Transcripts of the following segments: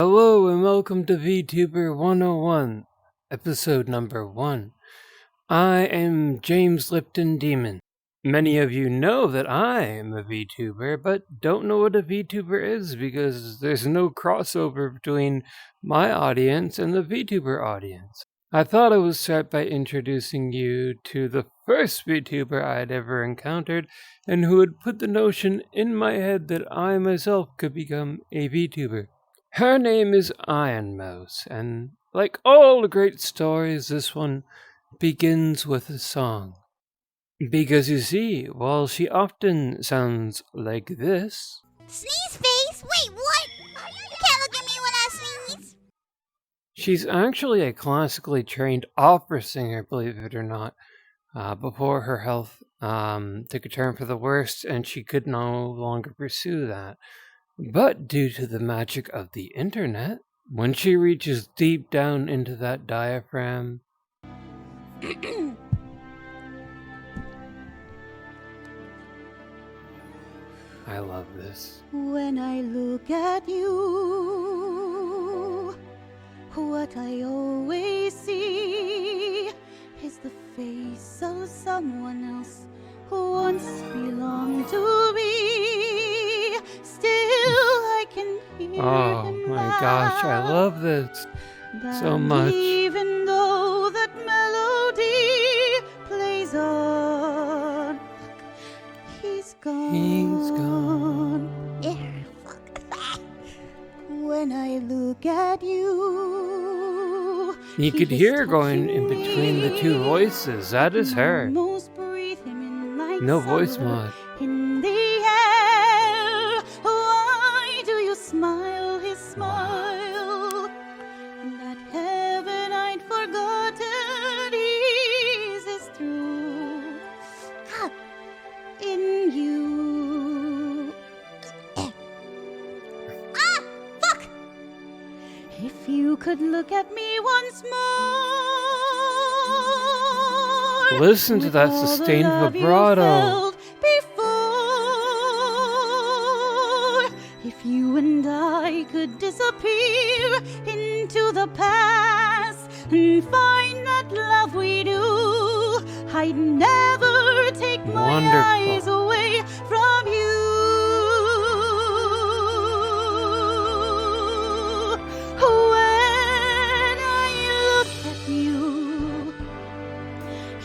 Hello and welcome to Vtuber 101, episode number 1. I am James Lipton Demon. Many of you know that I am a Vtuber, but don't know what a Vtuber is because there's no crossover between my audience and the Vtuber audience. I thought I would start by introducing you to the first VTuber I had ever encountered and who had put the notion in my head that I myself could become a VTuber. Her name is Ironmouse, and like all the great stories, this one begins with a song. Because you see, while she often sounds like this, Sneeze face? Wait, what? You can't look at me when I sneeze. she's actually a classically trained opera singer, believe it or not. Before her health took a turn for the worst, and she could no longer pursue that. But due to the magic of the internet, when she reaches deep down into that diaphragm, I love this. When I look at you, what I always see is the face of someone else who once belonged to me. Still I can hear Oh him my gosh, I laugh. love this so That much. even though that melody plays on, he's gone. He's gone. When I look at you, You could hear her going in between the two voices. That is her. No voice mod. in the air. Why do you smile his smile? That heaven I'd forgotten is true in you. If you could look at me once more. Listen to that sustained vibrato. Before, if you and I could disappear into the past and find that love we do, I'd never take my Wonderful. eyes away from you. When I look at you,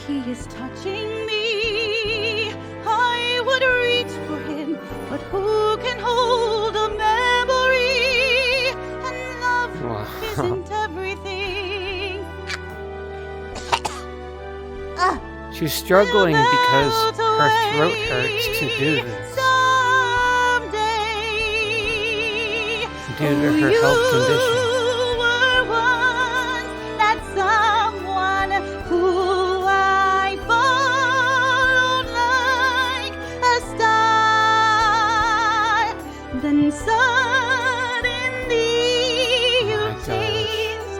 he is touching me. I would reach for him, but who can hold a memory? And love Wow. isn't everything. She's struggling because her throat hurts to do this Someday, due to her health condition. you were once that someone who I followed like a star. Then suddenly you My gosh. changed,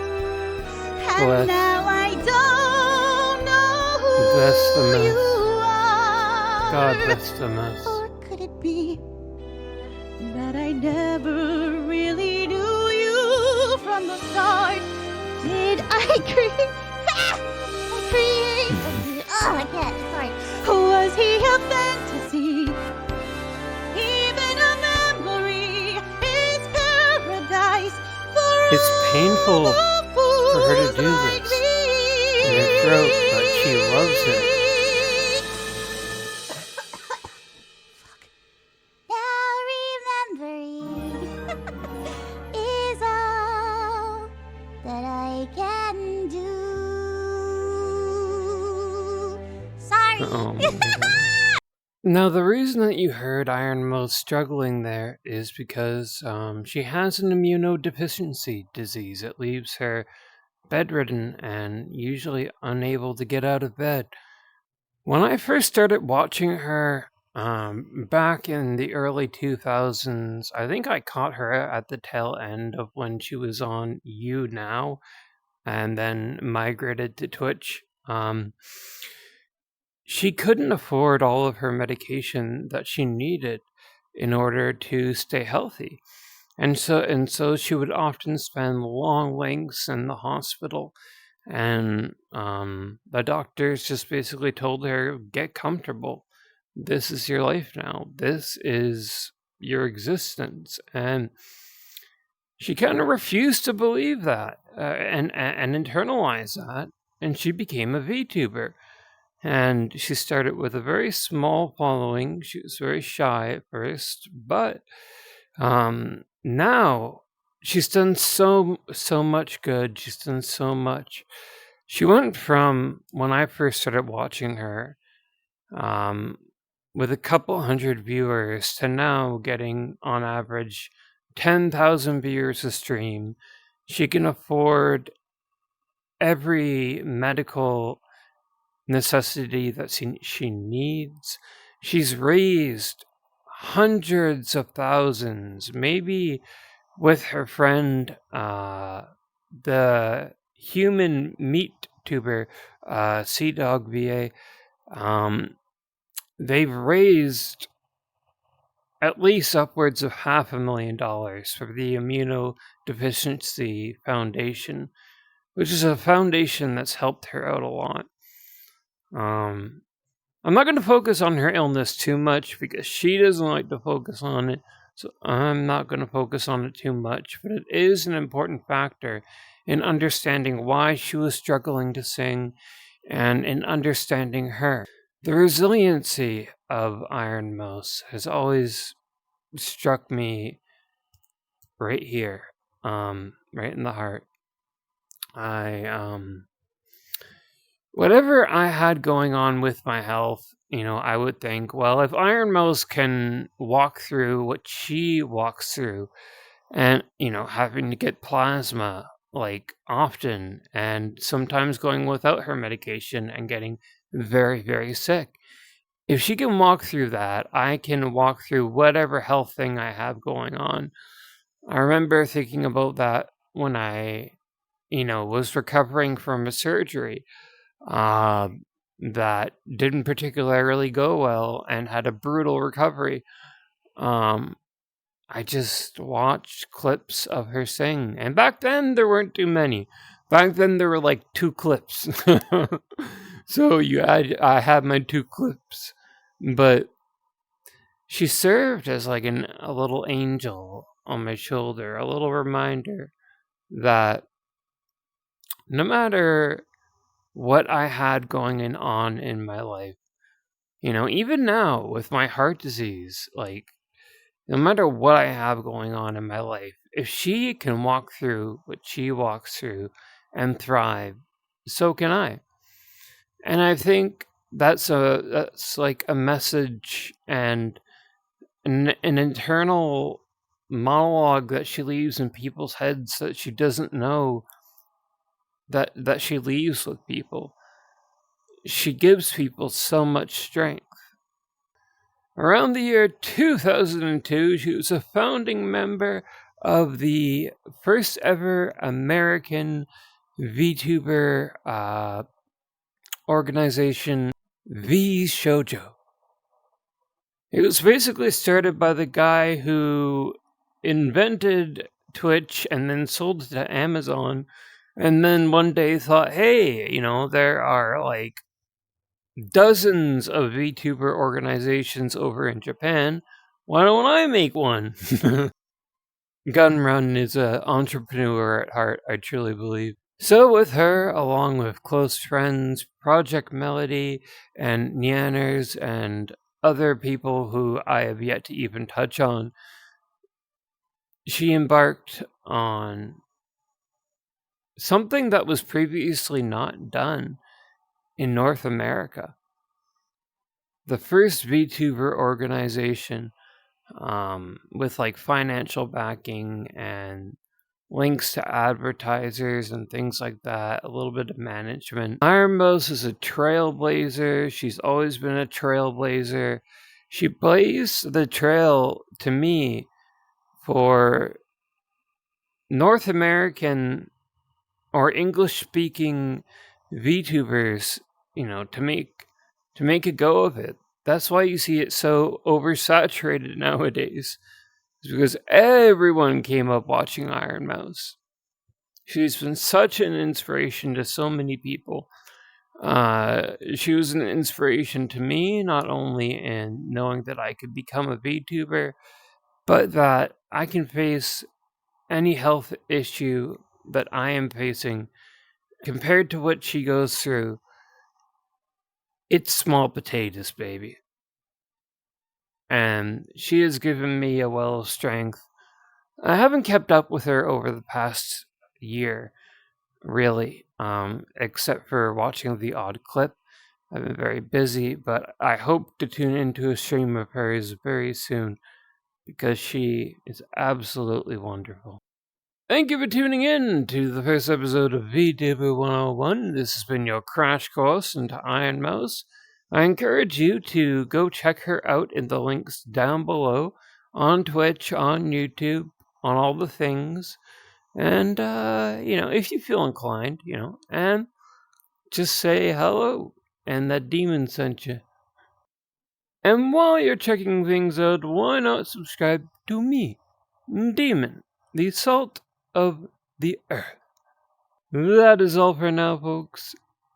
Bless. and now I don't know who Bless the mess. you are. God bless the mess. Or could it be that I never really knew you from the start? Did I create? Oh, I can't. Sorry. Was he a fantasy? Even a memory is paradise for It's painful all the for her to fools do like this me. in her throat, but she loves it. Now remembering is all that I can do. Sorry. Oh my God. Now, the reason that you heard Ironmouse struggling there is because she has an immunodeficiency disease. It leaves her bedridden and usually unable to get out of bed. When I first started watching her back in the early 2000s, I think I caught her at the tail end of when she was on YouNow and then migrated to Twitch. She couldn't afford all of her medication that she needed in order to stay healthy. And so she would often spend long lengths in the hospital, and the doctors just basically told her, get comfortable. This is your life now. This is your existence. And she kind of refused to believe that and internalize that. And she became a VTuber. And she started with a very small following. She was very shy at first, but now she's done so much good. She's done so much. She went from when I first started watching her, um, with a couple hundred viewers to now getting on average 10,000 viewers a stream. She can afford every medical necessity that she needs. She's raised hundreds of thousands, maybe with her friend, the human meat tuber, Sea Dog VA. They've raised at least upwards of $500,000 for the Immunodeficiency Foundation, which is a foundation that's helped her out a lot. I'm not going to focus on her illness too much because she doesn't like to focus on it, so I'm not going to focus on it too much, but it is an important factor in understanding why she was struggling to sing and in understanding her. The resiliency of Ironmouse has always struck me right here, right in the heart. Whatever I had going on with my health, I would think, well, if Ironmouse can walk through what she walks through, and, having to get plasma, like, often, and sometimes going without her medication and getting very, very sick. If she can walk through that, I can walk through whatever health thing I have going on. I remember thinking about that when I, was recovering from a surgery that didn't particularly go well and had a brutal recovery. I just watched clips of her sing, and back then there weren't too many. Back then there were like 2 clips. So I had my 2 clips, but she served as like a little angel on my shoulder, a little reminder that no matter what I had going on in my life, even now with my heart disease, like, no matter what I have going on in my life, if she can walk through what she walks through and thrive, so can I. And I think that's like a message and an internal monologue that she leaves in people's heads that she doesn't know that she leaves with people. She gives people so much strength. Around the year 2002, she was a founding member of the first ever American VTuber organization, V Shoujo. It was basically started by the guy who invented Twitch and then sold it to Amazon, and then one day thought, hey, there are like dozens of VTuber organizations over in Japan. Why don't I make one? Gunrun is an entrepreneur at heart, I truly believe. So with her, along with close friends, Project Melody, and Nyanners, and other people who I have yet to even touch on, she embarked on something that was previously not done in North America. The first VTuber organization with like financial backing and links to advertisers and things like that, a little bit of management. Ironmouse is a trailblazer. She's always been a trailblazer. She blazed the trail to me for North American or English-speaking VTubers, to make a go of it. That's why you see it so oversaturated nowadays. is because everyone came up watching Ironmouse. She's been such an inspiration to so many people. She was an inspiration to me, not only in knowing that I could become a VTuber, but that I can face any health issue that I am facing. Compared to what she goes through, it's small potatoes, baby. And she has given me a well of strength. I haven't kept up with her over the past year, really, except for watching the odd clip. I've been very busy, but I hope to tune into a stream of hers very soon because she is absolutely wonderful. Thank you for tuning in to the first episode of Vtuber 101. This has been your crash course into Ironmouse. I encourage you to go check her out in the links down below on Twitch, on YouTube, on all the things. And, if you feel inclined, and just say hello and that demon sent you. And while you're checking things out, why not subscribe to me, Demon, the salt of the earth. That is all for now, folks.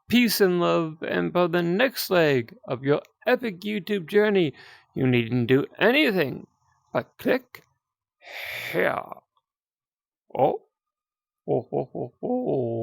Peace and love, and for the next leg of your epic YouTube journey, you needn't do anything but click here. Oh, oh, oh, oh, oh.